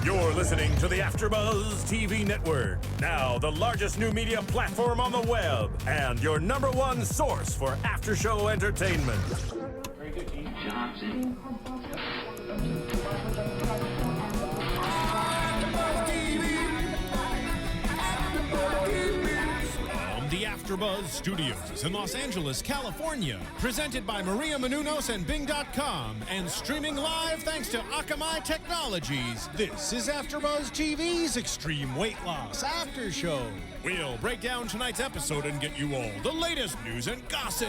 You're listening to the AfterBuzz TV network, now the largest new media platform on the web, and your number one source for after-show entertainment. Very good, Dean Johnson. The AfterBuzz Studios in Los Angeles, California. Presented by Maria Menounos and Bing.com and streaming live thanks to Akamai Technologies. This is AfterBuzz TV's Extreme Weight Loss After Show. We'll break down tonight's episode and get you all the latest news and gossip.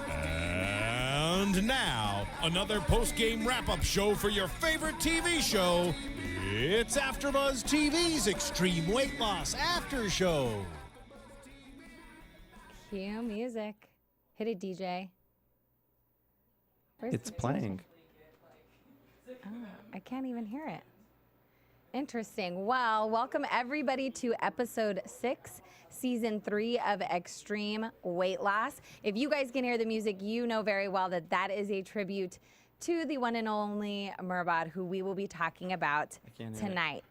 And now, another post-game wrap-up show for your favorite TV show. It's AfterBuzz TV's Extreme Weight Loss After Show. Cue music. Hit it, DJ. It's playing. Oh, I can't even hear it. Interesting. Well, welcome everybody to episode 6, season 3 of Extreme Weight Loss. If you guys can hear the music, you know very well that that is a tribute to the one and only Murbot, who we will be talking about tonight.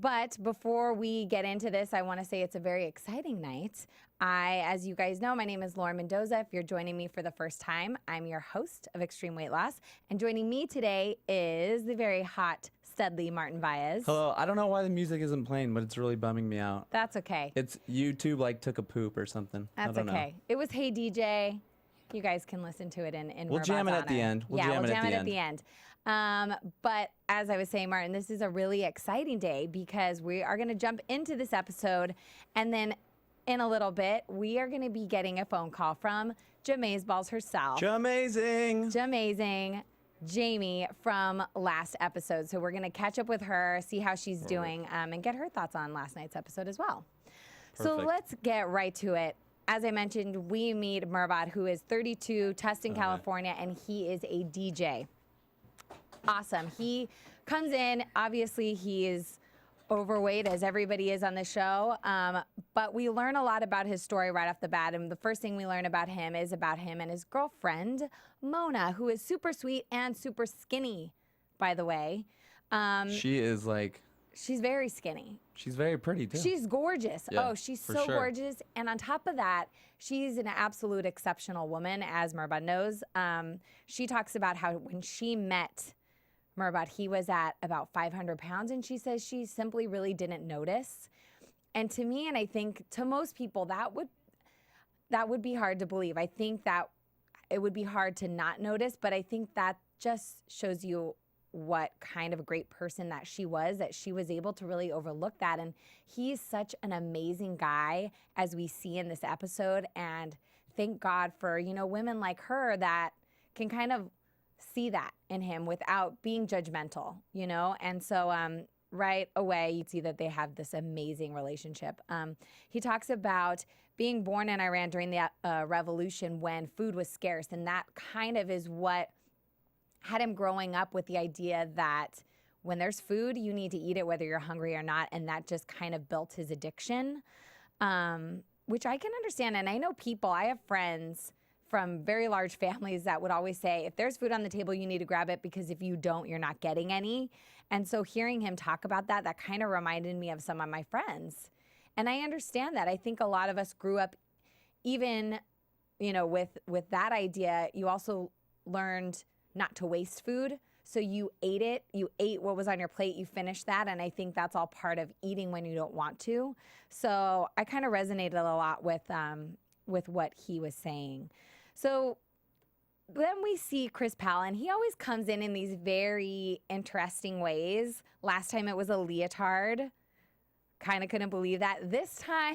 But before we get into this, I want to say it's a very exciting night. As you guys know, my name is Lauren Mendoza. If you're joining me for the first time, I'm your host of Extreme Weight Loss. And joining me today is the very hot, studly Martin Baez. Hello. I don't know why the music isn't playing, but it's really bumming me out. That's okay. It's YouTube took a poop or something. That's okay. It was Hey DJ. You guys can listen to it in We'll Murbot's jam it honor. at the end. We'll jam it at the end. But as I was saying, Martin, this is a really exciting day because we are going to jump into this episode, and then in a little bit, we are going to be getting a phone call from Jamazeballs herself. Jamazing. Jami from last episode. So we're going to catch up with her, see how she's doing, and get her thoughts on last night's episode as well. Perfect. So let's get right to it. As I mentioned, we meet Murbot, who is 32, Tustin, California, and he is a DJ. Awesome. He comes in. Obviously, he is overweight, as everybody is on the show, but we learn a lot about his story right off the bat, and the first thing we learn about him is about him and his girlfriend, Mona, who is super sweet and super skinny, by the way. She is She's very skinny. She's very pretty, too. She's gorgeous. Yeah, oh, she's so gorgeous. And on top of that, she's an absolute exceptional woman, as Murbot knows. She talks about how when she met Murbot, he was at about 500 pounds, and she says she simply really didn't notice. And to me, and I think to most people, that would be hard to believe. I think that it would be hard to not notice, but I think that just shows you what kind of a great person that she was able to really overlook that. And he's such an amazing guy, as we see in this episode. And thank God for, women like her that can kind of see that in him without being judgmental, And so right away, you'd see that they have this amazing relationship. He talks about being born in Iran during the revolution when food was scarce. And that kind of is what had him growing up with the idea that when there's food, you need to eat it whether you're hungry or not. And that just kind of built his addiction, which I can understand. And I know I have friends from very large families that would always say, if there's food on the table, you need to grab it, because if you don't, you're not getting any. And so hearing him talk about that kind of reminded me of some of my friends. And I understand that. I think a lot of us grew up even, with that idea. You also learned not to waste food. So you ate it. You ate what was on your plate. You finished that. And I think that's all part of eating when you don't want to. So I kind of resonated a lot with what he was saying. So then we see Chris Powell, and he always comes in these very interesting ways. Last time it was a leotard. Kind of couldn't believe that. This time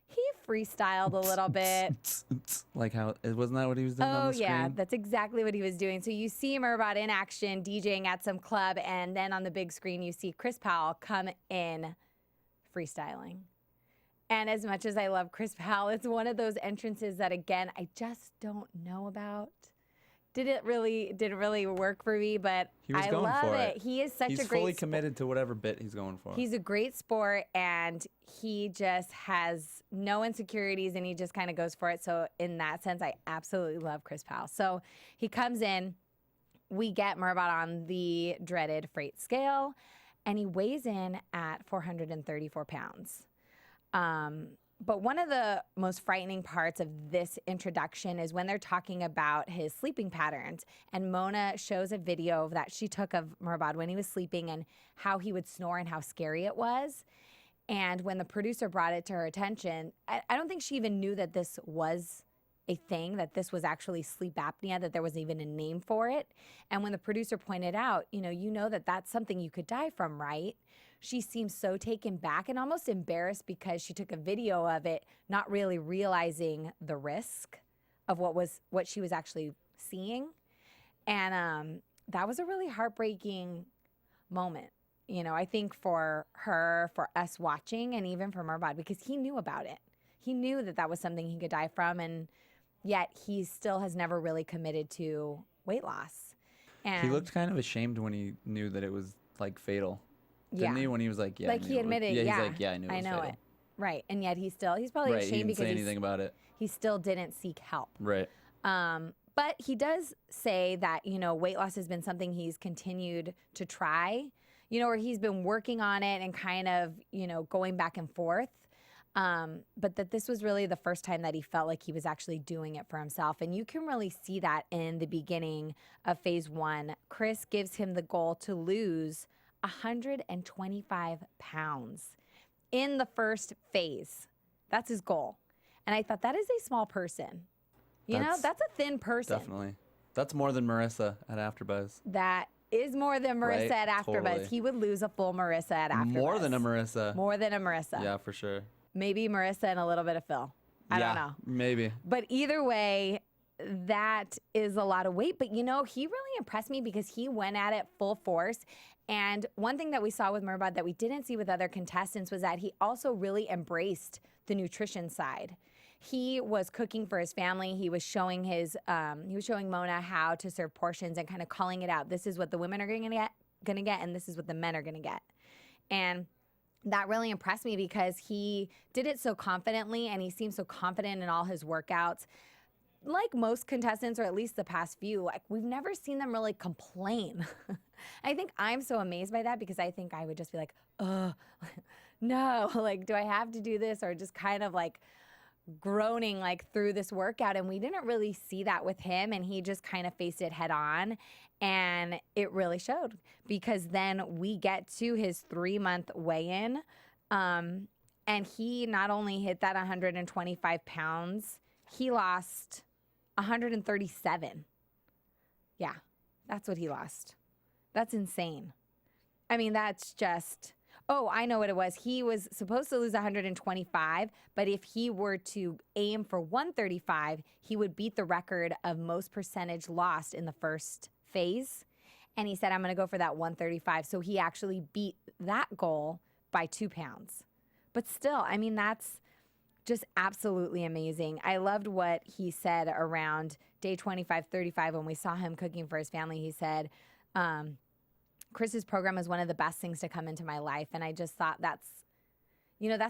he freestyled a little bit. Like how, wasn't that what he was doing on the screen? Oh, yeah, that's exactly what he was doing. So you see Murbot in action, DJing at some club, and then on the big screen you see Chris Powell come in freestyling. And as much as I love Chris Powell, it's one of those entrances that, again, I just don't know about. Did it really work for me? But I love it. He is such a great He's fully committed to whatever bit he's going for. He's a great sport, and he just has no insecurities, and he just kind of goes for it. So in that sense, I absolutely love Chris Powell. So he comes in. We get Murbot on the dreaded freight scale. and he weighs in at 434 pounds. But one of the most frightening parts of this introduction is when they're talking about his sleeping patterns. And Mona shows a video that she took of Mehrbod when he was sleeping and how he would snore and how scary it was. And when the producer brought it to her attention, I don't think she even knew that this was a thing, that this was actually sleep apnea, that there was even a name for it. And when the producer pointed out, you know that that's something you could die from, right? She seemed so taken back and almost embarrassed because she took a video of it, not really realizing the risk of what she was actually seeing. And that was a really heartbreaking moment, I think for her, for us watching, and even for Mehrbod, because he knew about it. He knew that that was something he could die from, and yet he still has never really committed to weight loss. And he looked kind of ashamed when he knew that it was like fatal. Didn't he? When he was like, yeah. Like he admitted, yeah. He's like, yeah, I know it. Right. And yet he's probably ashamed he didn't because say anything about it. He still didn't seek help. Right. But he does say that, weight loss has been something he's continued to try, where he's been working on it and kind of, going back and forth. But that this was really the first time that he felt like he was actually doing it for himself. And you can really see that in the beginning of phase 1. Chris gives him the goal to lose 125 pounds in the first phase. That's his goal. And I thought, that is a small person. That's a thin person. Definitely. That's more than Marissa at AfterBuzz. That is more than Marissa Right? at AfterBuzz. Totally. He would lose a full Marissa at AfterBuzz. More than a Marissa. More than a Marissa. Yeah, for sure. Maybe Marissa and a little bit of Phil. I don't know. Maybe. But either way, that is a lot of weight. But, he really impressed me because he went at it full force. And one thing that we saw with Murbot that we didn't see with other contestants was that he also really embraced the nutrition side. He was cooking for his family. He was showing Mona how to serve portions and kind of calling it out. This is what the women are going to get, and this is what the men are going to get. And that really impressed me because he did it so confidently, and he seemed so confident in all his workouts. Like most contestants, or at least the past few, like we've never seen them really complain. I think I'm so amazed by that because I think I would just be like, no, like, do I have to do this? Or just kind of like groaning like through this workout. And we didn't really see that with him, and he just kind of faced it head on. And it really showed because then we get to his 3-month weigh-in, and he not only hit that 125 pounds, he lost 137. Yeah, that's what he lost. That's insane. I mean, that's just, I know what it was. He was supposed to lose 125, but if he were to aim for 135, he would beat the record of most percentage lost in the first phase. And he said, I'm going to go for that 135. So he actually beat that goal by 2 pounds. But still, I mean, that's just absolutely amazing. I loved what he said around day 25, 35 when we saw him cooking for his family. He said, Chris's program is one of the best things to come into my life. And I just thought that's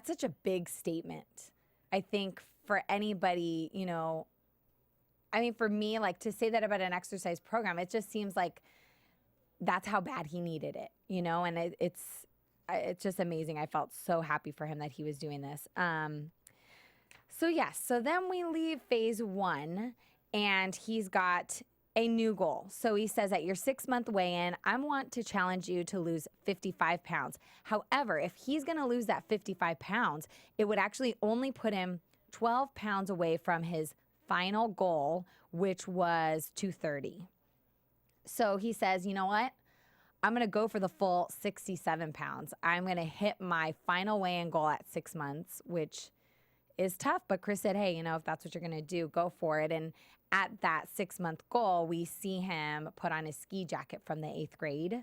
such a big statement. I think for anybody, for me, like to say that about an exercise program, it just seems like that's how bad he needed it, and it's just amazing. I felt so happy for him that he was doing this. So then we leave phase 1, and he's got a new goal. So he says at your 6-month weigh-in, I want to challenge you to lose 55 pounds. However, if he's going to lose that 55 pounds, it would actually only put him 12 pounds away from his final goal, which was 230. So he says, you know what? I'm going to go for the full 67 pounds. I'm going to hit my final weigh-in goal at 6 months, which is tough. But Chris said, hey, if that's what you're going to do, go for it. And at that 6-month goal, we see him put on his ski jacket from the 8th grade,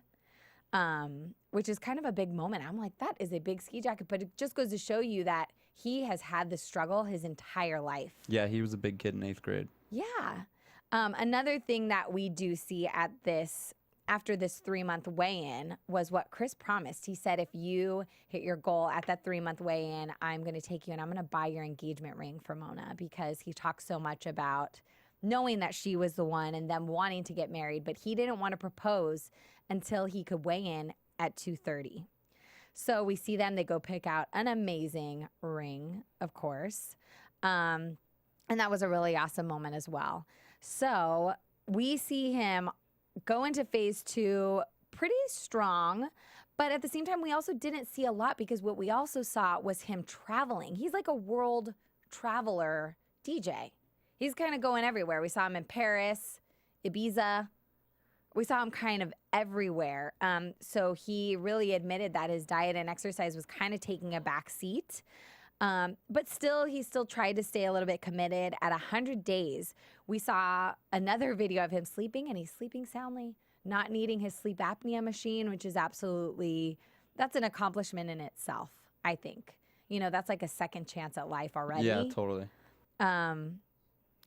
which is kind of a big moment. I'm like, that is a big ski jacket. But it just goes to show you that he has had this struggle his entire life. Yeah, he was a big kid in 8th grade. Yeah. Another thing that we do see after this 3-month weigh-in was what Chris promised. He said, if you hit your goal at that 3-month weigh-in, I'm going to take you and I'm going to buy your engagement ring for Mona, because he talks so much about knowing that she was the one and them wanting to get married, but he didn't want to propose until he could weigh in at 2:30. So we see them, they go pick out an amazing ring, of course. And that was a really awesome moment as well. So we see him go into phase 2 pretty strong, but at the same time, we also didn't see a lot because what we also saw was him traveling. He's like a world traveler DJ. He's kind of going everywhere. We saw him in Paris, Ibiza. We saw him kind of everywhere. So he really admitted that his diet and exercise was kind of taking a back seat. But still, he still tried to stay a little bit committed. At 100 days, we saw another video of him sleeping, and he's sleeping soundly, not needing his sleep apnea machine, which is that's an accomplishment in itself, I think. You know, that's like a second chance at life already. Yeah, totally.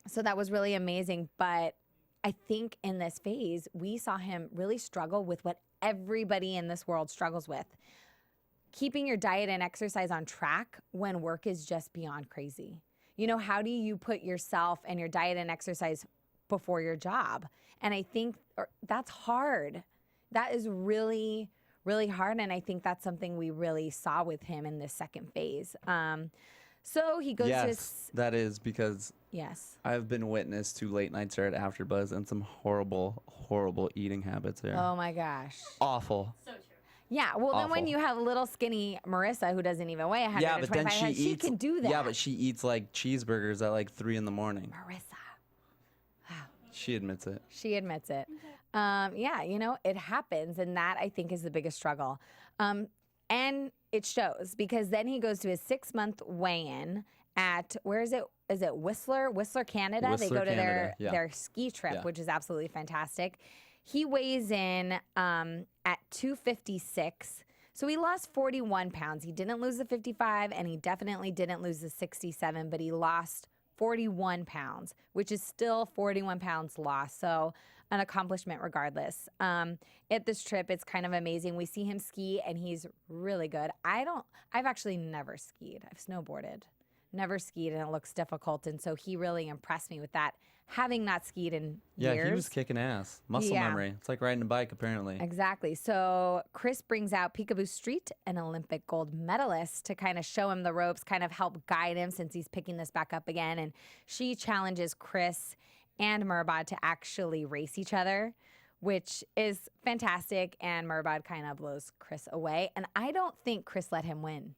So that was really amazing. But I think in this phase, we saw him really struggle with what everybody in this world struggles with. Keeping your diet and exercise on track when work is just beyond crazy. You know, how do you put yourself and your diet and exercise before your job? And I think that's hard. That is really, really hard. And I think that's something we really saw with him in this second phase. So he goes to his... that is because Yes. I've been witness to late nights there at AfterBuzz and some horrible, horrible eating habits there. Oh my gosh. Awful. So true. Yeah, well, then when Awful. you have little skinny Marissa who doesn't even weigh 125 Yeah, but then pounds, she can do that. Yeah, but she eats like cheeseburgers at like 3 in the morning. Marissa. She admits it. She admits it. Yeah, you know, it happens. And that, I think, is the biggest struggle. And it shows because then he goes to his 6-month weigh-in at, where is it? Is it Whistler, Canada? They Whistler, go to Canada, their ski trip, Yeah. which is absolutely fantastic. He weighs in at 256. So he lost 41 pounds. He didn't lose the 55, and he definitely didn't lose the 67, but he lost 41 pounds, which is still 41 pounds lost. So an accomplishment regardless. At this trip, it's kind of amazing. We see him ski, and he's really good. I've actually never skied. I've snowboarded. Never skied, and it looks difficult. And so he really impressed me with that, having not skied in years. Yeah, he was kicking ass. Muscle memory. It's like riding a bike, apparently. Exactly. So Chris brings out Peekaboo Street, an Olympic gold medalist, to kind of show him the ropes, kind of help guide him since he's picking this back up again. And she challenges Chris and Murbot to actually race each other, which is fantastic. And Murbot kind of blows Chris away. And I don't think Chris let him win.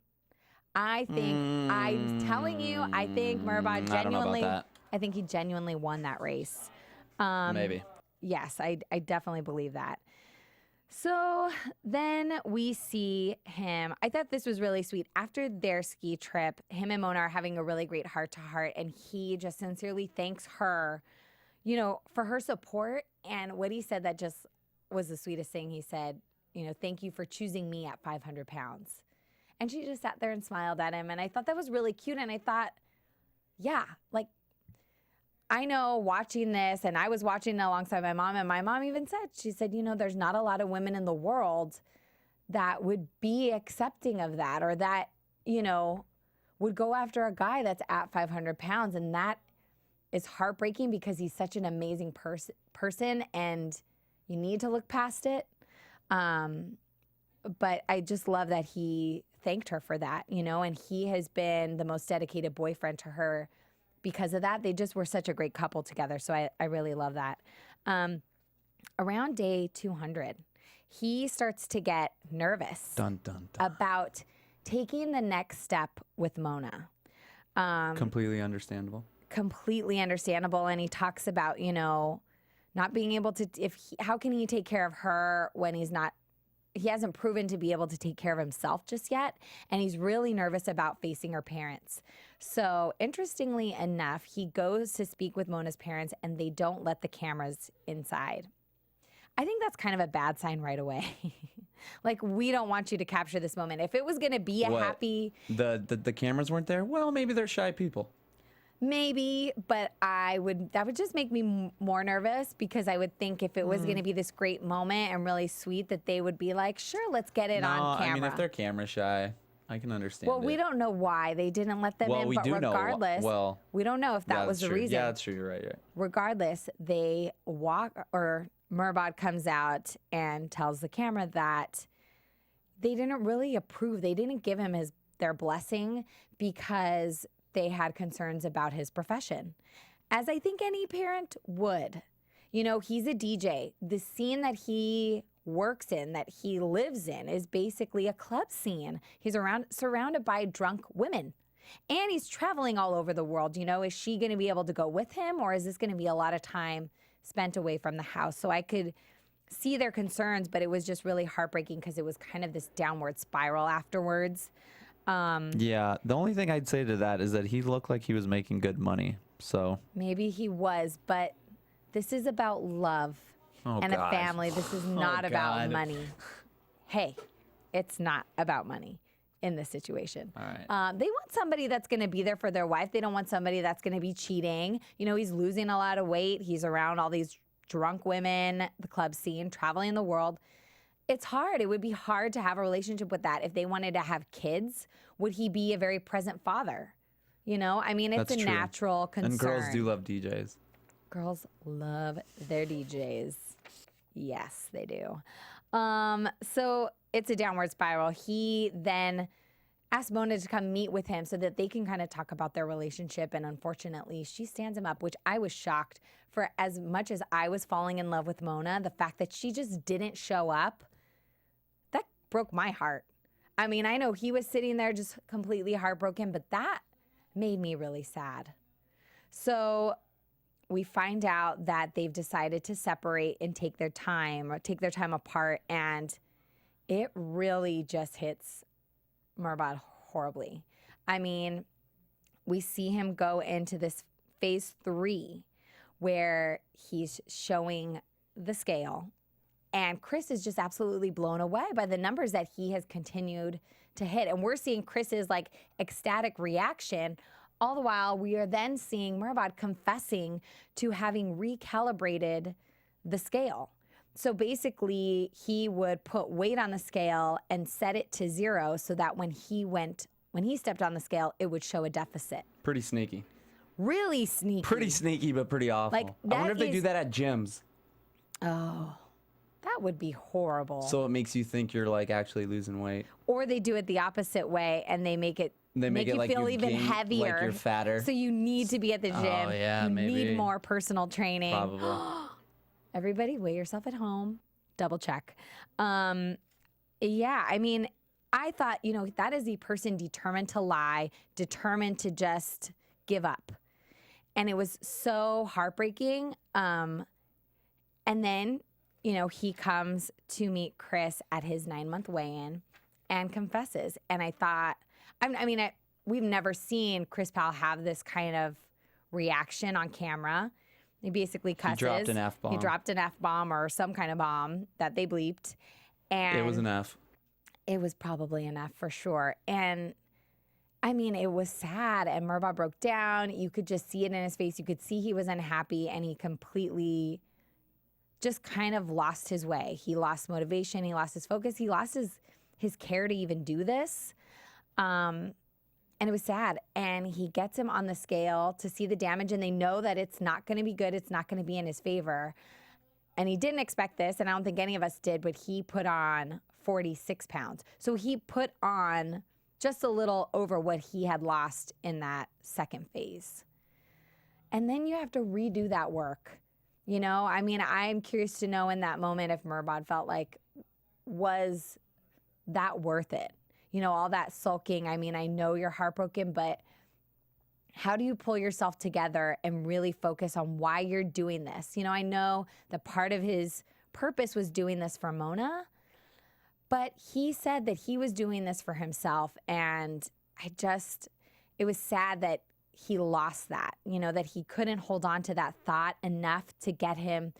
I think, I'm telling you, I think Murbot genuinely, I think he genuinely won that race. Maybe. Yes, I definitely believe that. So then we see him. I thought this was really sweet. After their ski trip, him and Mona are having a really great heart-to-heart, and he just sincerely thanks her, you know, for her support. And what he said that just was the sweetest thing. He said, you know, thank you for choosing me at 500 pounds. And she just sat there and smiled at him. And I thought that was really cute. And I thought, yeah, like, I know watching this, and I was watching it alongside my mom, and my mom even said, she said, you know, there's not a lot of women in the world that would be accepting of that, or that, you know, would go after a guy that's at 500 pounds. And that is heartbreaking because he's such an amazing person, and you need to look past it. But I just love that he thanked her for that, you know, and he has been the most dedicated boyfriend to her because of that. They just were such a great couple together. So I really love that. Around day 200, he starts to get nervous about taking the next step with Mona. Completely understandable. Completely understandable. And he talks about, you know, not being able to, how can he take care of her when he hasn't proven to be able to take care of himself just yet. And he's really nervous about facing her parents. So interestingly enough, he goes to speak with Mona's parents, and they don't let the cameras inside. I think that's kind of a bad sign right away. Like, we don't want you to capture this moment. If it was going to be a happy... The cameras weren't there? Well, maybe they're shy people. Maybe, but that would just make me more nervous, because I would think if it was going to be this great moment and really sweet, that they would be like, sure, let's get it on camera. I mean, if they're camera shy, I can understand Well, we don't know why they didn't let them in, but regardless, we don't know if that was the reason. Yeah, that's true. You're right. Regardless, they walk, or Murbot comes out and tells the camera that they didn't really approve. They didn't give him their blessing because they had concerns about his profession, as I think any parent would. You know, he's a DJ. The scene that he works in, that he lives in, is basically a club scene. He's surrounded by drunk women. And he's traveling all over the world. You know, is she going to be able to go with him, or is this going to be a lot of time spent away from the house? So I could see their concerns, but it was just really heartbreaking because it was kind of this downward spiral afterwards. Yeah, the only thing I'd say to that is that he looked like he was making good money. So maybe he was, but this is about love and a family. This is not about money. Hey, it's not about money in this situation. All right. They want somebody that's going to be there for their wife. They don't want somebody that's going to be cheating. You know, he's losing a lot of weight. He's around all these drunk women, the club scene, traveling the world. It's hard. It would be hard to have a relationship with that. If they wanted to have kids, would he be a very present father? You know, I mean, it's That's a true. natural concern. And girls do love DJs. Girls love their DJs. Yes, they do. So it's a downward spiral. He then asked Mona to come meet with him so that they can kind of talk about their relationship. And unfortunately, she stands him up, which I was shocked. For as much as I was falling in love with Mona, the fact that she just didn't show up, that broke my heart. I mean, I know he was sitting there just completely heartbroken, but that made me really sad. So we find out that they've decided to separate and take their time apart, and it really just hits Murbot horribly. I mean, we see him go into this phase 3 where he's showing the scale, and Chris is just absolutely blown away by the numbers that he has continued to hit. And we're seeing Chris's like ecstatic reaction. All the while, we are then seeing Murbot confessing to having recalibrated the scale. So basically, he would put weight on the scale and set it to 0 so that when he stepped on the scale, it would show a deficit. Pretty sneaky. Really sneaky. Pretty sneaky, but pretty awful. Like, I wonder if they that do is- that at gyms. Oh, that would be horrible. So it makes you think you're like actually losing weight. Or they do it the opposite way and they make it They make it you like feel you even gain- heavier. like you're fatter. So you need to be at the gym. Oh, yeah, you maybe. need more personal training. Probably. Everybody weigh yourself at home. Double check. Yeah, I mean, I thought, you know, that is the person determined to lie, determined to just give up. And it was so heartbreaking. And then, you know, he comes to meet Chris at his 9-month weigh-in and confesses. And I thought, we've never seen Chris Powell have this kind of reaction on camera. He basically cusses. He dropped an F-bomb. He dropped an F-bomb or some kind of bomb that they bleeped. And It was an F. it was probably an F for sure. And I mean, it was sad, and Murbot broke down. You could just see it in his face. You could see he was unhappy, and he completely just kind of lost his way. He lost motivation. He lost his focus. He lost his care to even do this. And it was sad. And he gets him on the scale to see the damage, and they know that it's not going to be good. It's not going to be in his favor. And he didn't expect this, and I don't think any of us did, but he put on 46 pounds. So he put on just a little over what he had lost in that second phase. And then you have to redo that work. You know, I mean, I'm curious to know in that moment if Mehrbod felt like, was that worth it? You know, all that sulking. I mean, I know you're heartbroken, but how do you pull yourself together and really focus on why you're doing this? You know, I know that part of his purpose was doing this for Mona, but he said that he was doing this for himself. And it was sad that he lost that, you know, that he couldn't hold on to that thought enough to get him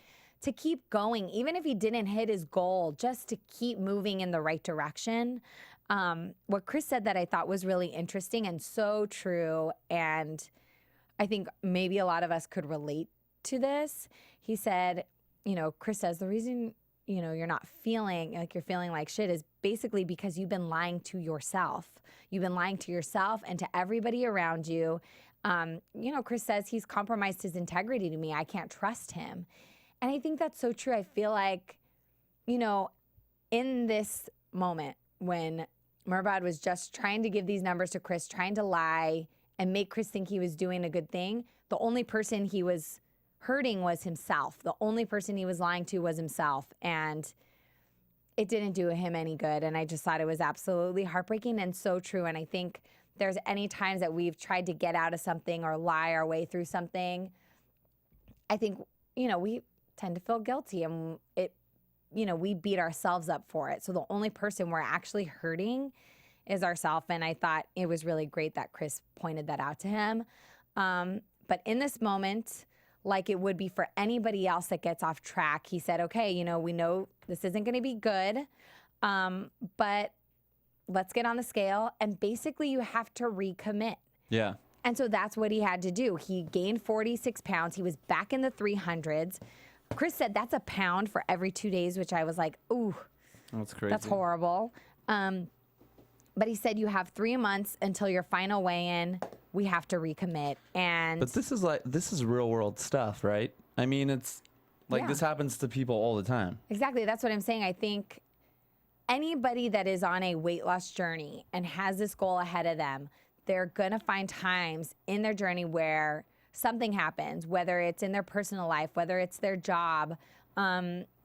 to keep going, even if he didn't hit his goal, just to keep moving in the right direction. What Chris said that I thought was really interesting and so true, and I think maybe a lot of us could relate to this. He said, you know, Chris says the reason, you know, you're not feeling like you're feeling like shit is basically because you've been lying to yourself. You've been lying to yourself and to everybody around you. You know, Chris says he's compromised his integrity to me. I can't trust him. And I think that's so true. I feel like, you know, in this moment when Murbot was just trying to give these numbers to Chris, trying to lie and make Chris think he was doing a good thing. The only person he was hurting was himself. The only person he was lying to was himself. And it didn't do him any good. And I just thought it was absolutely heartbreaking and so true. And I think there's any times that we've tried to get out of something or lie our way through something, I think, we tend to feel guilty and we beat ourselves up for it. So the only person we're actually hurting is ourselves. And I thought it was really great that Chris pointed that out to him. But in this moment, like it would be for anybody else that gets off track, he said, okay, we know this isn't going to be good, but let's get on the scale. And basically you have to recommit. Yeah. And so that's what he had to do. He gained 46 pounds. He was back in the 300s. Chris said that's a pound for every 2 days, which I was like, ooh, that's crazy. That's horrible. But he said you have 3 months until your final weigh-in. We have to recommit. But this is real world stuff, right? I mean, it's like this happens to people all the time. Exactly. That's what I'm saying. I think anybody that is on a weight loss journey and has this goal ahead of them, they're going to find times in their journey where something happens, whether it's in their personal life, whether it's their job,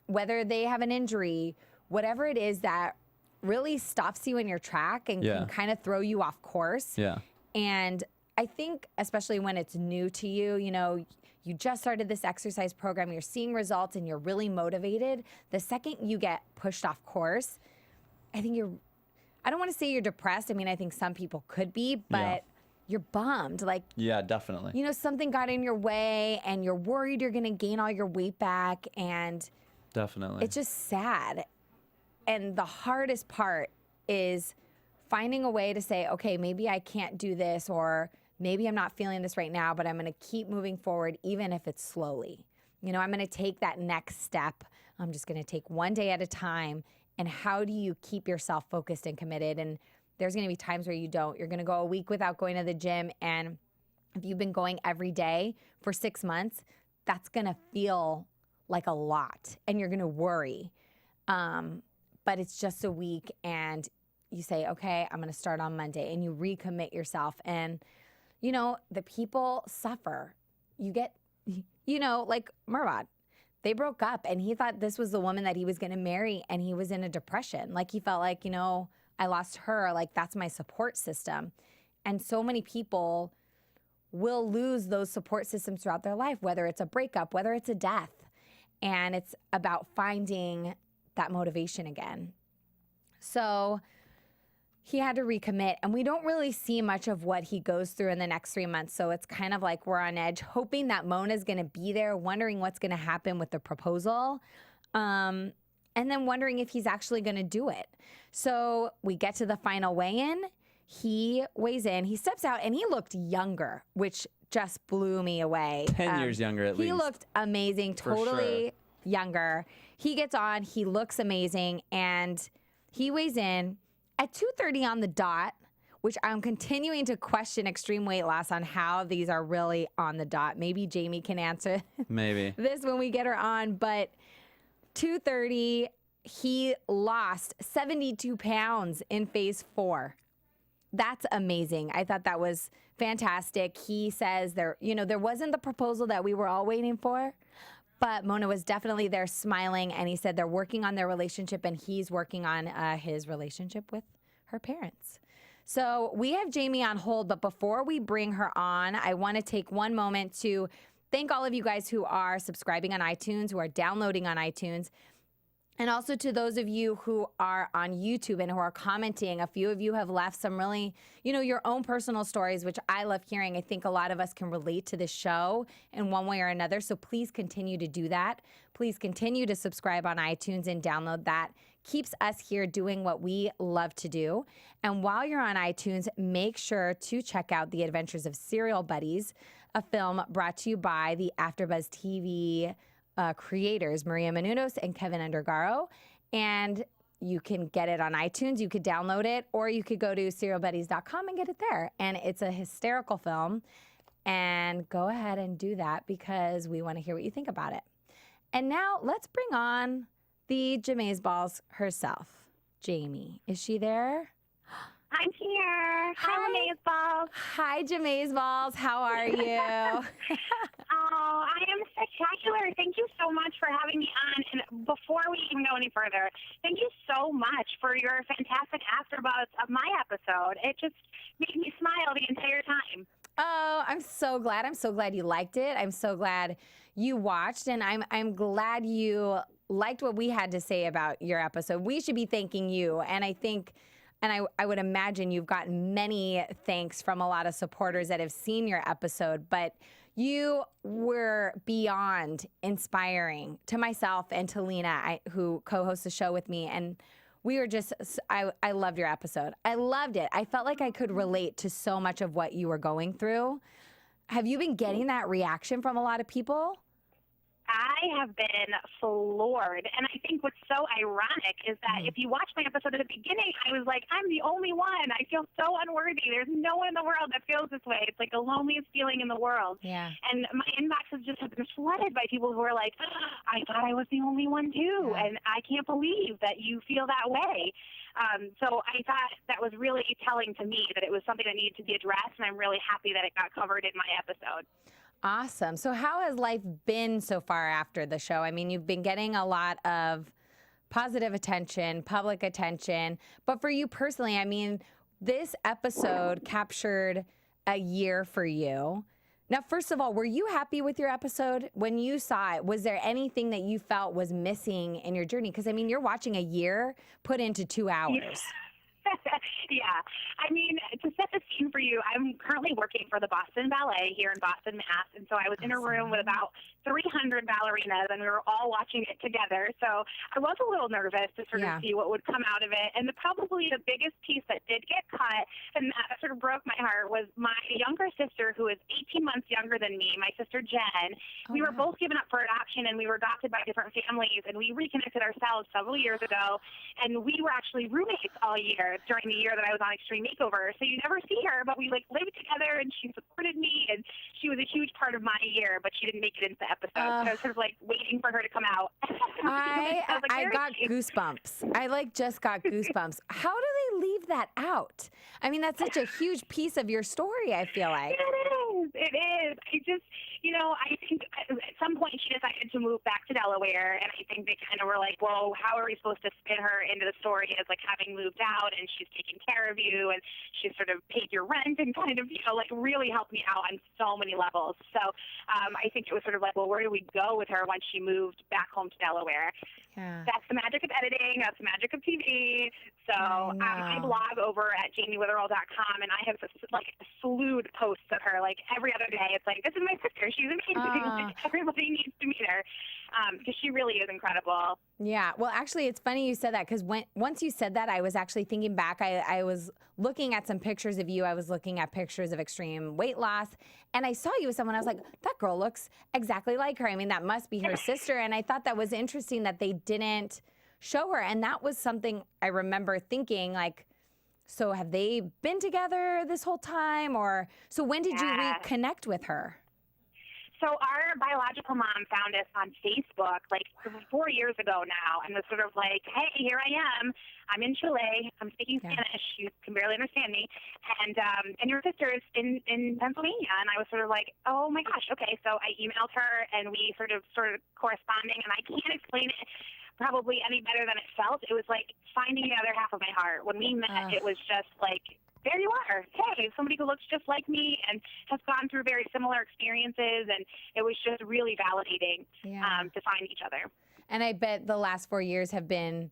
whether they have an injury, whatever it is that really stops you in your track and can kind of throw you off course. Yeah. And I think especially when it's new to you, you just started this exercise program, you're seeing results and you're really motivated. The second you get pushed off course, I think I don't want to say you're depressed. I mean, I think some people could be, but you're bummed. Like, yeah, definitely. Something got in your way and you're worried you're going to gain all your weight back. And definitely. It's just sad. And the hardest part is finding a way to say, okay, maybe I can't do this, or maybe I'm not feeling this right now, but I'm going to keep moving forward, even if it's slowly. I'm going to take that next step. I'm just going to take one day at a time. And how do you keep yourself focused and committed? And there's going to be times where you don't. You're going to go a week without going to the gym. And if you've been going every day for 6 months, that's going to feel like a lot. And you're going to worry. But it's just a week. And you say, okay, I'm going to start on Monday. And you recommit yourself. And, the people suffer. You get, like Murbot. They broke up and he thought this was the woman that he was going to marry, and he was in a depression. Like he felt like, I lost her, like that's my support system. And so many people will lose those support systems throughout their life, whether it's a breakup, whether it's a death. And it's about finding that motivation again. So he had to recommit, and we don't really see much of what he goes through in the next 3 months. So it's kind of like we're on edge, hoping that Mona's going to be there, wondering what's going to happen with the proposal, and then wondering if he's actually going to do it. So we get to the final weigh-in. He weighs in, he steps out, and he looked younger, which just blew me away. 10 years younger at least. He looked amazing, totally younger. He gets on, he looks amazing, and he weighs in at 2:30 on the dot, which I'm continuing to question extreme weight loss on how these are really on the dot. Maybe Jami can answer this when we get her on. But 2:30, he lost 72 pounds in phase 4. That's amazing. I thought that was fantastic. He says there wasn't the proposal that we were all waiting for, but Mona was definitely there smiling, and he said they're working on their relationship, and he's working on his relationship with her parents. So we have Jami on hold, but before we bring her on, I want to take one moment to thank all of you guys who are subscribing on iTunes, who are downloading on iTunes, and also to those of you who are on YouTube and who are commenting. A few of you have left some really, your own personal stories, which I love hearing. I think a lot of us can relate to this show in one way or another. So please continue to do that. Please continue to subscribe on iTunes and download that. Keeps us here doing what we love to do. And while you're on iTunes, make sure to check out The Adventures of Serial Buddies, a film brought to you by the AfterBuzz TV creators, Maria Menounos and Kevin Undergaro. And you can get it on iTunes. You could download it, or you could go to serialbuddies.com and get it there. And it's a hysterical film. And go ahead and do that because we want to hear what you think about it. And now let's bring on the Jamaze Balls herself, Jami. Is she there? I'm here. Hi, Jami's Balls. Hi, Jami's Balls. How are you? Oh, I am spectacular. Thank you so much for having me on. And before we even go any further, thank you so much for your fantastic AfterBuzz of my episode. It just made me smile the entire time. Oh, I'm so glad. I'm so glad you liked it. I'm so glad you watched, and I'm glad you liked what we had to say about your episode. We should be thanking you, and I think, and I would imagine you've gotten many thanks from a lot of supporters that have seen your episode, but you were beyond inspiring to myself and to Lena, who co-hosts the show with me, and we were just, I loved your episode. I loved it. I felt like I could relate to so much of what you were going through. Have you been getting that reaction from a lot of people? I have been floored. And I think what's so ironic is that if you watch my episode at the beginning, I was like, I'm the only one. I feel so unworthy. There's no one in the world that feels this way. It's like the loneliest feeling in the world. Yeah. And my inboxes just have been flooded by people who are like, I thought I was the only one too. Yeah. And I can't believe that you feel that way. So I thought that was really telling to me that it was something that needed to be addressed. And I'm really happy that it got covered in my episode. Awesome. So how has life been so far after the show? I mean, you've been getting a lot of positive attention, public attention, but for you personally, I mean, this episode captured a year for you. Now, first of all, were you happy with your episode? When you saw it, was there anything that you felt was missing in your journey? Because, I mean, you're watching a year put into 2 hours. Yeah. I mean, to set the scene for you, I'm currently working for the Boston Ballet here in Boston, Mass. And so I was in a room with about 300 ballerinas, and we were all watching it together. So I was a little nervous to sort of see what would come out of it. And probably the biggest piece that did get cut, and that sort of broke my heart, was my younger sister, who is 18 months younger than me, my sister Jen. We were both given up for adoption, and we were adopted by different families, and we reconnected ourselves several years ago. And we were actually roommates all year during the year that I was on Extreme Makeover. So you never see her, but we lived together, and she supported me, and she was a huge part of my year, but she didn't make it into the episode. So I was sort of waiting for her to come out. I got goosebumps. I just got goosebumps. How do they leave that out? I mean, that's such a huge piece of your story, I feel like. It is. I think at some point she decided to move back to Delaware, and I think they kind of were like, well, how are we supposed to spin her into the story as having moved out, and she's taking care of you, and she sort of paid your rent, and kind of, really helped me out on so many levels. So I think it was sort of well, where do we go with her once she moved back home to Delaware? Yeah. That's the magic of editing. That's the magic of TV. So I blog over at JamiWitherell.com, and I have a slew of posts of her. Every other day, it's this is my sister. She's amazing. Everybody needs to meet her because she really is incredible. Yeah. Well, actually, it's funny you said that, because once you said that, I was actually thinking back. I was looking at some pictures of you. I was looking at pictures of extreme weight loss, and I saw you with someone. I was like, that girl looks exactly like her. I mean, that must be her sister. And I thought that was interesting that they didn't show her. And that was something I remember thinking, so have they been together this whole time? Or so when did you reconnect with her? So our biological mom found us on Facebook 4 years ago now, and was sort of hey, here I am. I'm in Chile. I'm speaking Spanish. You can barely understand me. And your sister is in Pennsylvania. And I was sort of oh my gosh, okay. So I emailed her, and we sort of corresponding, and I can't explain it probably any better than it felt. It was finding the other half of my heart. When we met, it was just there you are. Hey, somebody who looks just like me and has gone through very similar experiences, and it was just really validating to find each other. And I bet the last 4 years have been,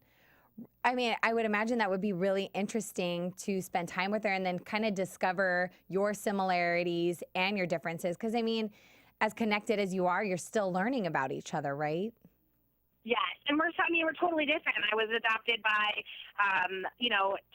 I mean, I would imagine that would be really interesting to spend time with her and then kind of discover your similarities and your differences. Because, I mean, as connected as you are, you're still learning about each other, right? Yes, and we're totally different. I was adopted by,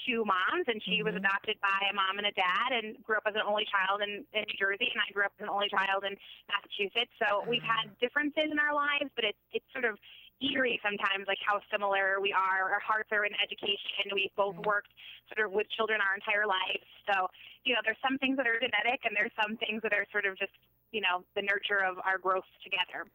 two moms, and she was adopted by a mom and a dad, and grew up as an only child in New Jersey, and I grew up as an only child in Massachusetts. So we've had differences in our lives, but it's sort of eerie sometimes, how similar we are. Our hearts are in education. We've both worked sort of with children our entire lives. So, there's some things that are genetic, and there's some things that are sort of just, the nurture of our growth together.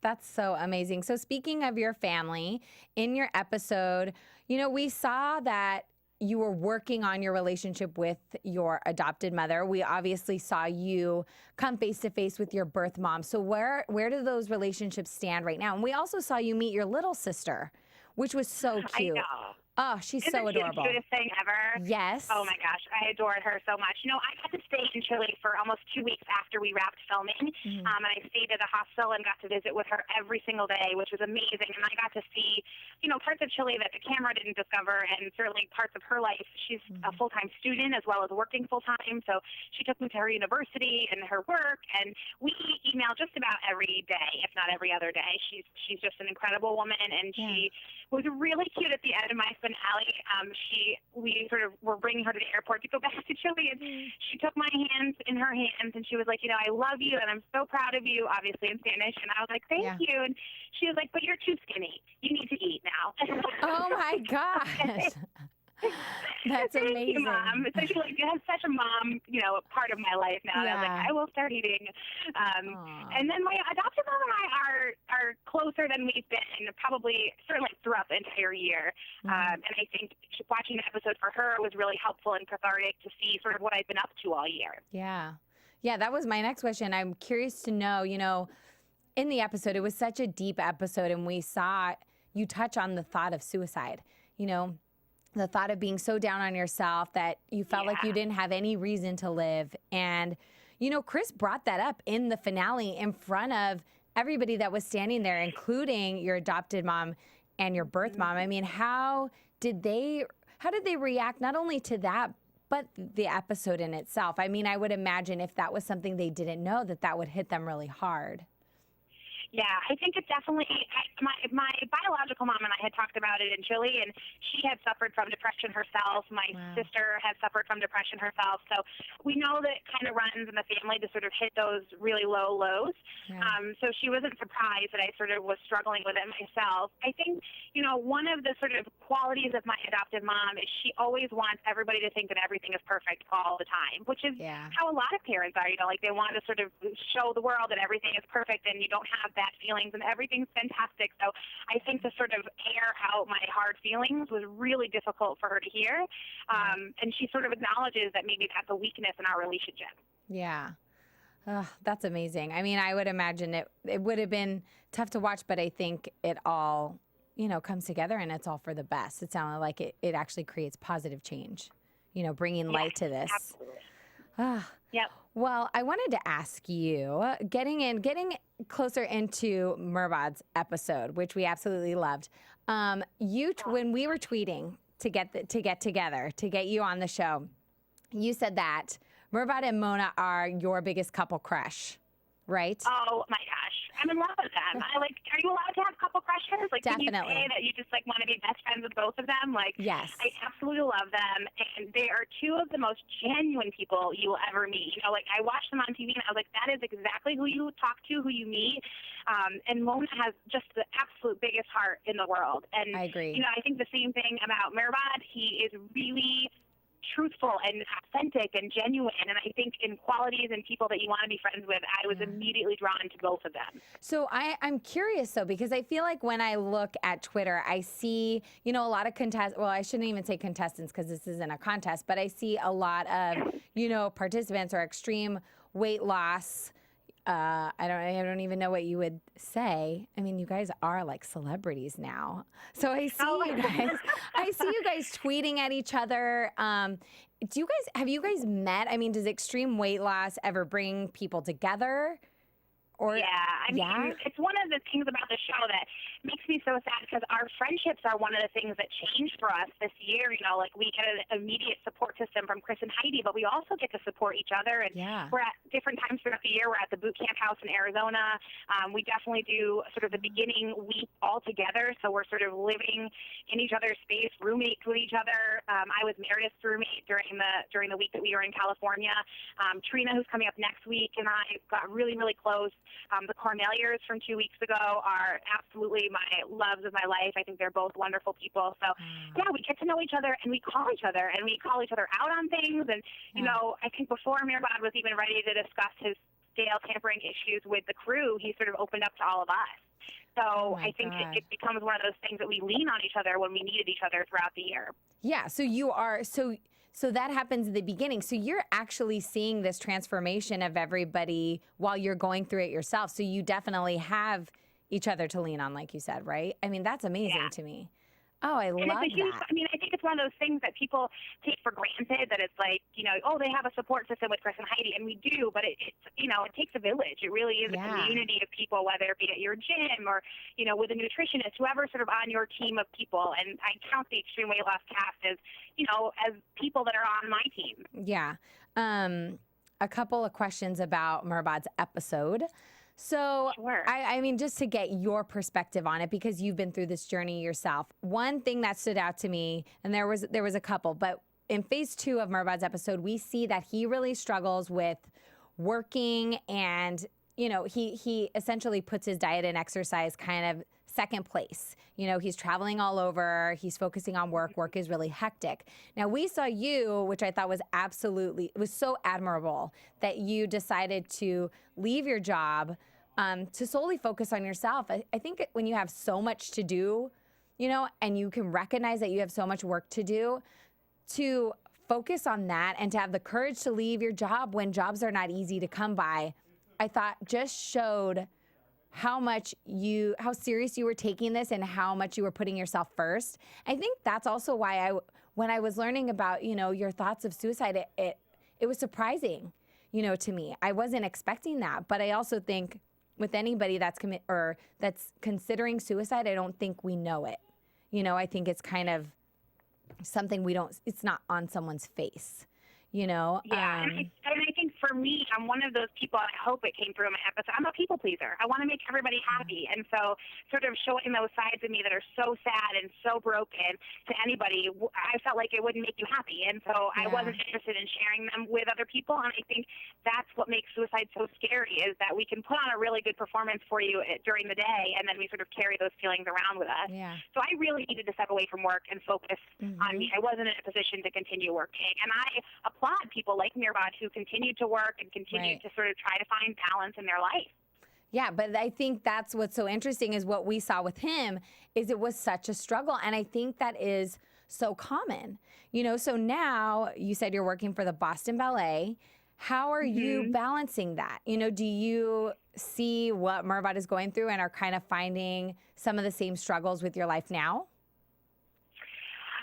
That's so amazing. So speaking of your family, in your episode, You know, we saw that you were working on your relationship with your adopted mother. We obviously saw you come face to face with your birth mom. So where do those relationships stand right now? And we also saw you meet your little sister, which was so cute. I know. Oh, she's Isn't so she adorable. the cutest thing ever? Yes. Oh my gosh, I adored her so much. You know, I got to stay in Chile for almost 2 weeks after we wrapped filming, and I stayed at a hostel and got to visit with her every single day, which was amazing. And I got to see, you know, parts of Chile that the camera didn't discover, and certainly parts of her life. She's a full-time student as well as working full-time, so she took me to her university and her work, and we email just about every day, if not every other day. She's just an incredible woman, and she was really cute at the end of my finale. We sort of were bringing her to the airport to go back to Chile, and she took my hands in her hands, and she was like, you know, I love you, and I'm so proud of you, obviously in Spanish. And I was like, thank you. And she was like, but you're too skinny. You need to eat now. Oh my gosh. That's Thank amazing. you, Mom. So she's like, you have such a mom, you know, part of my life now. And I was like, I will start eating. And then my adopted mom and I are closer than we've been, probably certainly throughout the entire year. And I think watching the episode for her was really helpful and cathartic to see sort of what I've been up to all year. Yeah. Yeah, that was my next question. I'm curious to know, you know, in the episode, it was such a deep episode, and we saw you touch on the thought of suicide, you know, the thought of being so down on yourself that you felt like you didn't have any reason to live. And, you know, Chris brought that up in the finale in front of everybody that was standing there, including your adopted mom and your birth mom. I mean, how did they react not only to that, but the episode in itself? I mean, I would imagine if that was something they didn't know, that would hit them really hard. Yeah, I think it definitely, my biological mom and I had talked about it in Chile, and she had suffered from depression herself. My sister had suffered from depression herself. So we know that it kind of runs in the family to sort of hit those really low lows. So she wasn't surprised that I sort of was struggling with it myself. I think, you know, one of the sort of qualities of my adoptive mom is she always wants everybody to think that everything is perfect all the time, which is how a lot of parents are, you know, like they want to sort of show the world that everything is perfect and you don't have bad feelings and everything's fantastic. So I think to sort of air out my hard feelings was really difficult for her to hear. And she sort of acknowledges that maybe that's a weakness in our relationship. Yeah. That's amazing. I mean, I would imagine it would have been tough to watch, but I think it all, you know, comes together and it's all for the best. It sounded like it actually creates positive change, you know, bringing light to this. Absolutely. Yep. Well, I wanted to ask you, getting closer into Merbod's episode, which we absolutely loved. When we were tweeting to get together, to get you on the show, you said that Murbot and Mona are your biggest couple crush, right? Oh my gosh, I'm in love with them. Are you allowed to have couple crushes? Like, definitely. Can you say that you just like want to be best friends with both of them? Like, yes, I absolutely love them, and they are two of the most genuine people you will ever meet. You know, like I watched them on TV, and I was like, that is exactly who you talk to, who you meet. And Mona has just the absolute biggest heart in the world. And I agree. You know, I think the same thing about Mehrbod. He is really truthful and authentic and genuine, and I think in qualities and people that you want to be friends with, I was immediately drawn to both of them. So I'm curious though, because I feel like when I look at Twitter, I see, you know, a lot of well, I shouldn't even say contestants because this isn't a contest, but I see a lot of, you know, participants or extreme weight loss. I don't even know what you would say. I mean, you guys are like celebrities now. So I see you guys tweeting at each other. Have you guys met? I mean, does extreme weight loss ever bring people together? Or, I mean, it's one of the things about the show that makes me so sad because our friendships are one of the things that changed for us this year. You know, like we get an immediate support system from Chris and Heidi, but we also get to support each other. And we're at different times throughout the year. We're at the boot camp house in Arizona. We definitely do sort of the beginning week all together. So we're sort of living in each other's space, roommates with each other. I was Meredith's roommate during the week that we were in California. Trina, who's coming up next week, and I got really, really close. The Corneliers from 2 weeks ago are absolutely my loves of my life. I think they're both wonderful people. So, we get to know each other, and we call each other out on things. And, you know, I think before Mehrbod was even ready to discuss his scale tampering issues with the crew, he sort of opened up to all of us. So I think it becomes one of those things that we lean on each other when we needed each other throughout the year. Yeah. So you are, so that happens at the beginning. So you're actually seeing this transformation of everybody while you're going through it yourself. So you definitely have each other to lean on, like you said, right? I mean, that's amazing to me. Oh, I love it's a huge, that. I mean, I think it's one of those things that people take for granted, that it's like, you know, oh, they have a support system with Chris and Heidi, and we do, but it's, you know, it takes a village. It really is a community of people, whether it be at your gym or, you know, with a nutritionist, whoever sort of on your team of people. And I count the Extreme Weight Loss cast as, you know, as people that are on my team. Yeah. A couple of questions about Murbot's episode. So, I mean, just to get your perspective on it, because you've been through this journey yourself. One thing that stood out to me, and there was a couple, but in phase 2 of Murbot's episode, we see that he really struggles with working, and, you know, he essentially puts his diet and exercise kind of second place. You know, he's traveling all over. He's focusing on work. Work is really hectic. Now, we saw you, which I thought was it was so admirable, that you decided to leave your job to solely focus on yourself. I think when you have so much to do, you know, and you can recognize that you have so much work to do, to focus on that and to have the courage to leave your job when jobs are not easy to come by, I thought just showed how serious you were taking this and how much you were putting yourself first. I think that's also why when I was learning about, you know, your thoughts of suicide, it was surprising, you know, to me. I wasn't expecting that, but I also think with anybody that's considering suicide, I don't think we know it. You know, I think it's kind of something it's not on someone's face, you know? Yeah, and I think for me, I'm one of those people, and I hope it came through in my episode, I'm a people pleaser. I want to make everybody happy. And so sort of showing those sides of me that are so sad and so broken to anybody, I felt like it wouldn't make you happy. And so I wasn't interested in sharing them with other people. And I think that's what makes suicide so scary, is that we can put on a really good performance for you during the day, and then we sort of carry those feelings around with us. Yeah. So I really needed to step away from work and focus on me. I wasn't in a position to continue working. And I applaud people like Murbot who continue to work and continue to sort of try to find balance in their life. Yeah, but I think that's what's so interesting is what we saw with him is it was such a struggle. And I think that is so common. You know, so now you said you're working for the Boston Ballet. How are you balancing that? You know, do you see what Murbot is going through and are kind of finding some of the same struggles with your life now?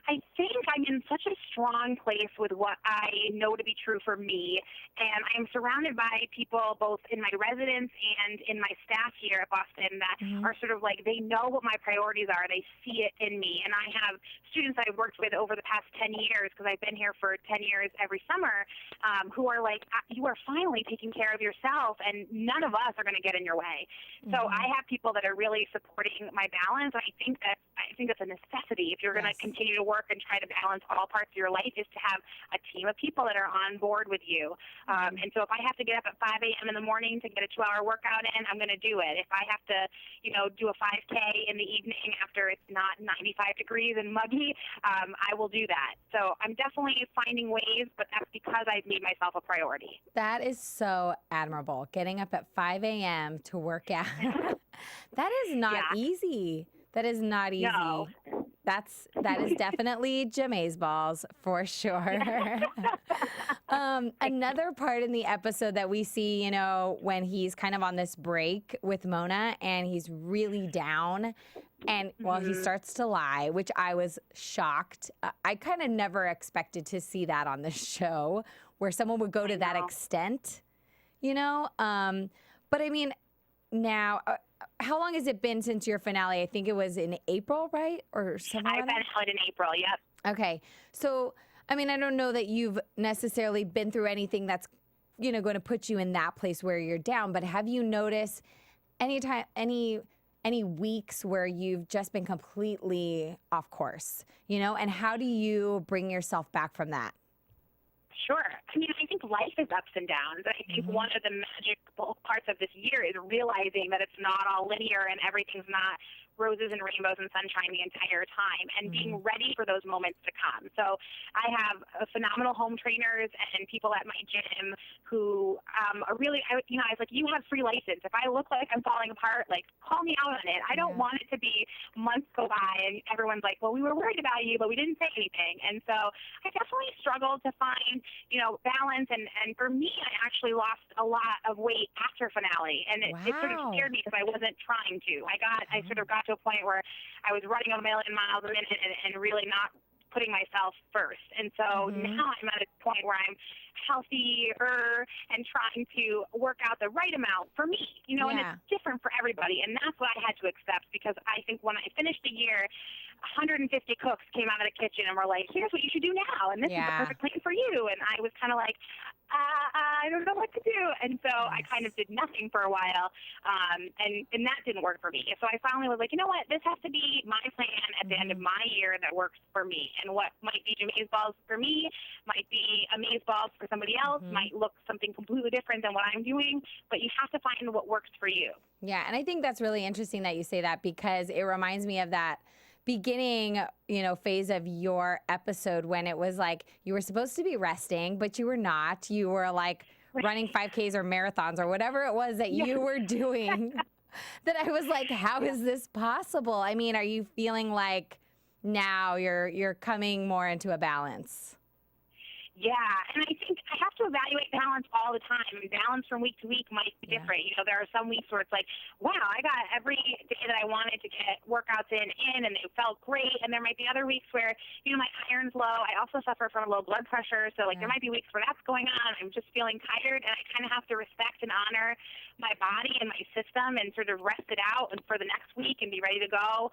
I think I'm in such a strong place with what I know to be true for me, and I'm surrounded by people both in my residence and in my staff here at Boston that are sort of like, they know what my priorities are. They see it in me, and I have students I've worked with over the past 10 years, because I've been here for 10 years every summer, who are like, you are finally taking care of yourself, and none of us are going to get in your way. So I have people that are really supporting my balance. I think that's a necessity if you're going to continue to work and try to balance all parts of your life, is to have a team of people that are on board with you. And so if I have to get up at 5 a.m. in the morning to get a 2-hour workout in, I'm going to do it. If I have to, you know, do a 5K in the evening after it's not 95 degrees and muggy, I will do that. So I'm definitely finding ways, but that's because I've made myself a priority. That is so admirable. Getting up at 5 a.m. to work out. That is not easy. That is not easy. No. That is definitely Jami's balls for sure. Another part in the episode that we see, you know, when he's kind of on this break with Mona and he's really down and, well, he starts to lie, which I was shocked. I kind of never expected to see that on the show where someone would go to that extent, you know? But I mean, now... how long has it been since your finale? I think it was in April, right? Or something. I finaled in April, yep. Okay. So, I mean, I don't know that you've necessarily been through anything that's, you know, going to put you in that place where you're down, but have you noticed any weeks where you've just been completely off course, you know? And how do you bring yourself back from that? Sure. I mean, I think life is ups and downs. I think one of the magical parts of this year is realizing that it's not all linear and everything's not roses and rainbows and sunshine the entire time, and being ready for those moments to come. So I have phenomenal home trainers and people at my gym who are really, I was like, you have free license. If I look like I'm falling apart, like, call me out on it. I don't want it to be months go by and everyone's like, well, we were worried about you, but we didn't say anything. And so I definitely struggled to find, balance. And for me, I actually lost a lot of weight after finale. And it sort of scared me because I wasn't trying to. I sort of got to a point where I was running 1,000,000 miles a minute and really not putting myself first. And so now I'm at a point where I'm healthier and trying to work out the right amount for me, and it's different for everybody. And that's what I had to accept, because I think when I finished the year, 150 cooks came out of the kitchen and were like, here's what you should do now. And this is the perfect plan for you. And I was kind of like, I don't know what to do. And so I kind of did nothing for a while. And that didn't work for me. So I finally was like, you know what? This has to be my plan at the end of my year that works for me. And what might be Jami's balls for me might be Amaze balls for somebody else, might look something completely different than what I'm doing. But you have to find what works for you. Yeah. And I think that's really interesting that you say that, because it reminds me of that beginning, phase of your episode when it was like you were supposed to be resting, but you were not. You were like running 5Ks or marathons or whatever it was that you were doing. That I was like, how is this possible? I mean, are you feeling like now you're coming more into a balance? Yeah, and I think I have to evaluate balance all the time. And balance from week to week might be different. There are some weeks where it's like, wow, I got every day that I wanted to get workouts in, and it felt great. And there might be other weeks where, my iron's low. I also suffer from low blood pressure. So, there might be weeks where that's going on. I'm just feeling tired, and I kind of have to respect and honor my body and my system and sort of rest it out and for the next week and be ready to go.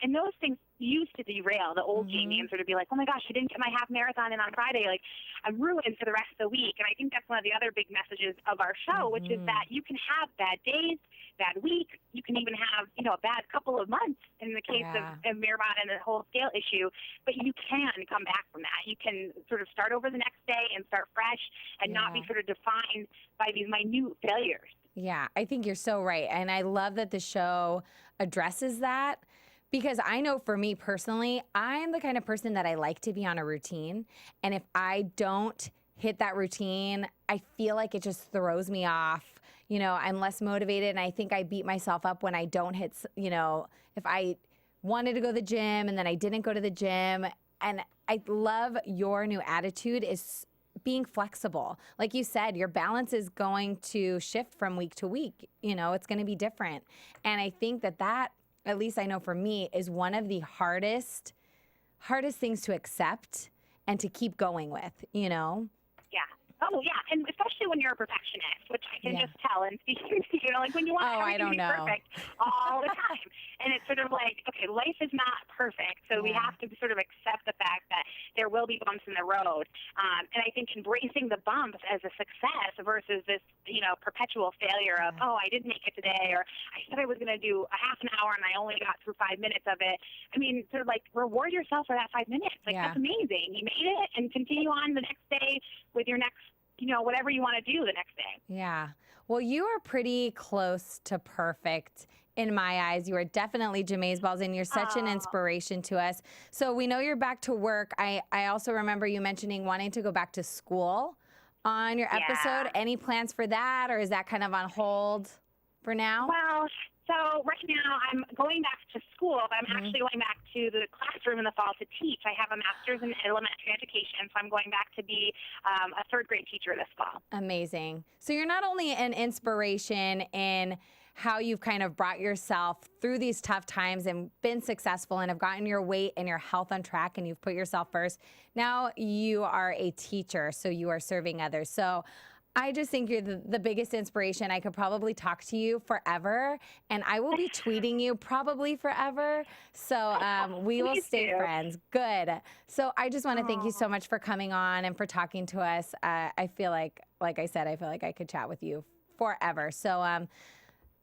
And those things used to derail the old Jami and sort of be like, oh my gosh, I didn't get my half marathon in on Friday. Like, I'm ruined for the rest of the week. And I think that's one of the other big messages of our show, which is that you can have bad days, bad week. You can even have, a bad couple of months in the case of Murbot and the whole scale issue. But you can come back from that. You can sort of start over the next day and start fresh and not be sort of defined by these minute failures. Yeah, I think you're so right. And I love that the show addresses that. Because I know for me personally, I'm the kind of person that I like to be on a routine. And if I don't hit that routine, I feel like it just throws me off. I'm less motivated. And I think I beat myself up when I don't hit, if I wanted to go to the gym and then I didn't go to the gym. And I love your new attitude is being flexible. Like you said, your balance is going to shift from week to week. It's going to be different. And I think that at least I know for me, is one of the hardest things to accept and to keep going with, Yeah. Oh, yeah. And especially when you're a perfectionist, which I can just tell and speaking to you, like when you want everything to be perfect all the time. And it's sort of like, okay, life is not perfect. So we have to sort of accept the fact that there will be bumps in the road. And I think embracing the bumps as a success versus this, perpetual failure of, oh, I didn't make it today, or I said I was going to do a half an hour and I only got through 5 minutes of it. I mean, sort of like reward yourself for that 5 minutes. Like, that's amazing. You made it, and continue on the next day with your next, whatever you want to do the next day. Yeah. Well, you are pretty close to perfect in my eyes. You are definitely Jami's balls, and you're such an inspiration to us. So we know you're back to work. I also remember you mentioning wanting to go back to school on your episode. Any plans for that, or is that kind of on hold for now? Well, so right now I'm going back to school, but I'm actually going back to the classroom in the fall to teach. I have a master's in elementary education, so I'm going back to be a third grade teacher this fall. Amazing. So you're not only an inspiration in how you've kind of brought yourself through these tough times and been successful and have gotten your weight and your health on track, and you've put yourself first. Now you are a teacher, so you are serving others. So I just think you're the biggest inspiration. I could probably talk to you forever, and I will be tweeting you probably forever. So we will stay friends. Good. So I just want to thank you so much for coming on and for talking to us. I feel like I said, I feel like I could chat with you forever. So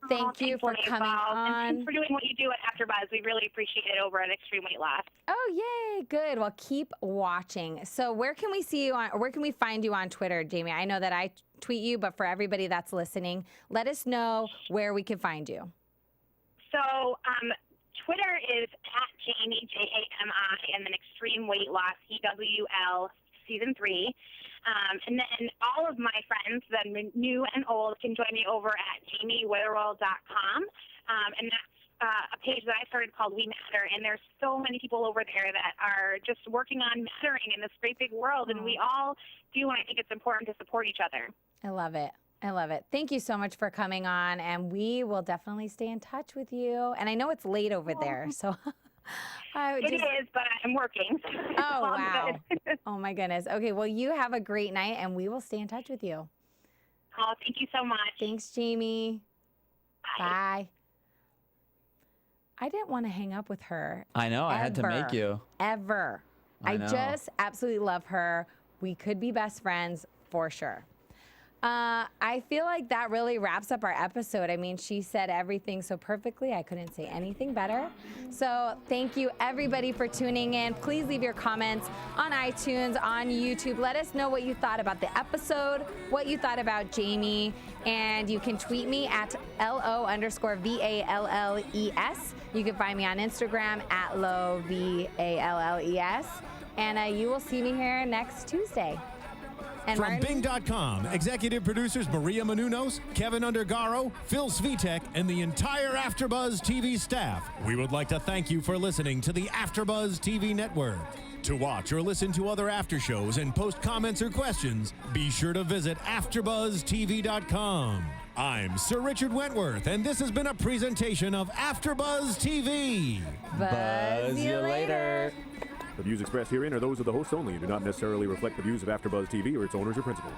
thank you for coming on. And thanks for doing what you do at AfterBuzz. We really appreciate it over at Extreme Weight Loss. Oh, yay. Good. Well, keep watching. So where can we see you on, or where can we find you on Twitter, Jami? I know that I tweet you, but for everybody that's listening, let us know where we can find you. So Twitter is at Jami, Jami, and then Extreme Weight Loss, EWL, Season 3. And then all of my friends, the new and old, can join me over at JamiWitherell.com. And that's a page that I started called We Matter. And there's so many people over there that are just working on mattering in this great big world. And we all do, and I think it's important to support each other. I love it. I love it. Thank you so much for coming on, and we will definitely stay in touch with you. And I know it's late over there, so It is, but I'm working. Oh, wow. Oh, my goodness. Okay, well, you have a great night, and we will stay in touch with you. Oh, thank you so much. Thanks, Jami. Bye. Bye. I didn't want to hang up with her. I know. I had to make you. Ever. I know. just absolutely love her. We could be best friends for sure. I feel like that really wraps up our episode. I mean, she said everything so perfectly. I couldn't say anything better. So thank you, everybody, for tuning in. Please leave your comments on iTunes, on YouTube. Let us know what you thought about the episode, what you thought about Jami, and you can tweet me at LO_VALLES. You can find me on Instagram at LOVALLES. And you will see me here next Tuesday. And From Martin? Bing.com, executive producers Maria Menounos, Kevin Undergaro, Phil Svitek, and the entire AfterBuzz TV staff, we would like to thank you for listening to the AfterBuzz TV network. To watch or listen to other after shows and post comments or questions, be sure to visit AfterBuzzTV.com. I'm Sir Richard Wentworth, and this has been a presentation of AfterBuzz TV. Buzz you later. The views expressed herein are those of the hosts only and do not necessarily reflect the views of AfterBuzz TV or its owners or principals.